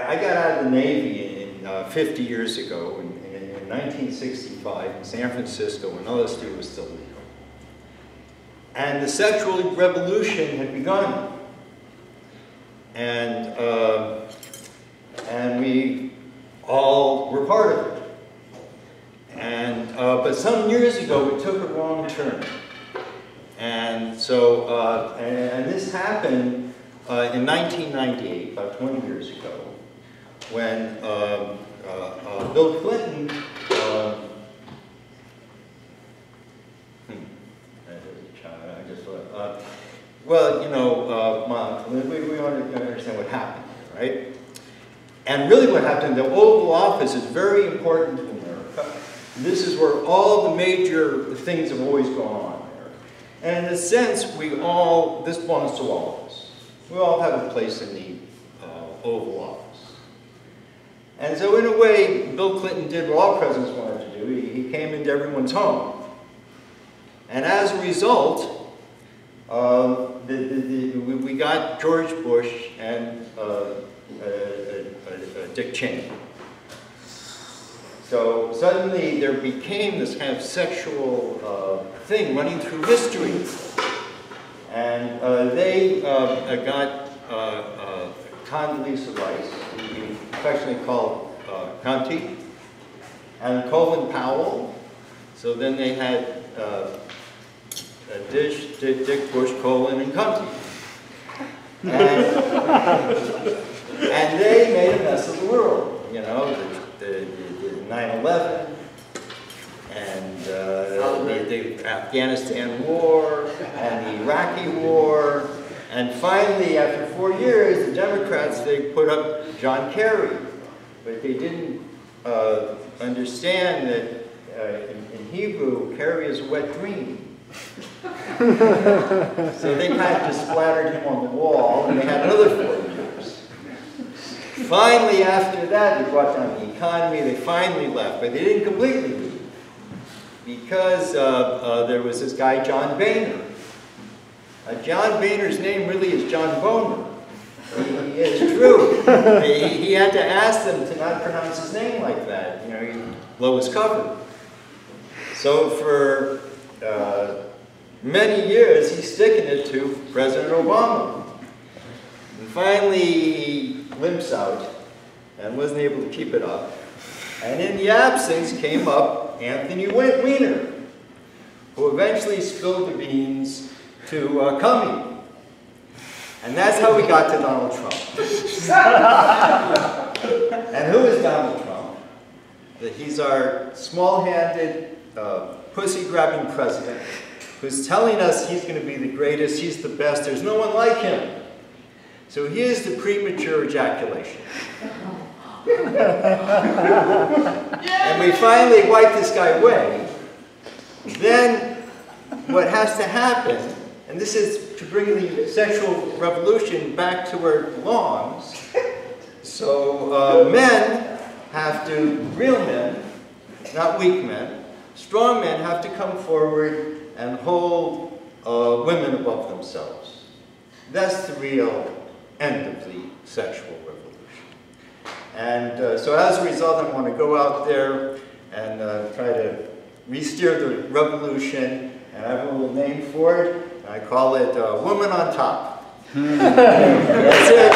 I got out of the Navy in 50 years ago, in 1965, in San Francisco, when LSD was still legal. And the sexual revolution had begun. And we all were part of it. And, but some years ago, it took a wrong turn. And so, and this happened in 1998, about 20 years ago, when Bill Clinton, well, you know, we want to understand what happened here, right? And really what happened, the Oval Office is very important to America. This is where all the major things have always gone on there. And in a sense, this belongs to all of us. We all have a place in the Oval Office. And so in a way, Bill Clinton did what all presidents wanted to do. He came into everyone's home. And as a result, we got George Bush and Dick Cheney. So suddenly there became this kind of sexual thing running through history. And they got Condoleezza Rice, who we affectionately called Conti, and Colin Powell. So then they had Dick, Bush, Colin, and Conti. And they made a mess of the world, you know, the 9/11, and the Afghanistan war, and the Iraqi war, and finally, after 4 years, the Democrats, they put up John Kerry, but they didn't understand that in Hebrew, Kerry is a wet dream. So they kind of just splattered him on the wall, and they had another 4 years. Finally, after that, they brought down the economy. They finally left, but they didn't completely leave, because there was this guy, John Boehner. John Boehner's name really is John Boner. It's true. He had to ask them to not pronounce his name like that. You know, he'd blow his cover. So for many years, he's sticking it to President Obama. And finally, he limps out and wasn't able to keep it up. And in the absence came up Anthony Weiner, who eventually spilled the beans to Cummings. And that's how we got to Donald Trump. And who is Donald Trump? He's our small-handed, pussy-grabbing president who's telling us he's going to be the greatest, he's the best, there's no one like him. So here's the premature ejaculation. And we finally wipe this guy away. Then what has to happen, and this is to bring the sexual revolution back to where it belongs. So men have to, real men, not weak men, strong men have to come forward and hold women above themselves. That's the real end of the sexual revolution. And so as a result, I want to go out there and try to re-steer the revolution, and I have a little name for it. I call it Woman on Top. That's it.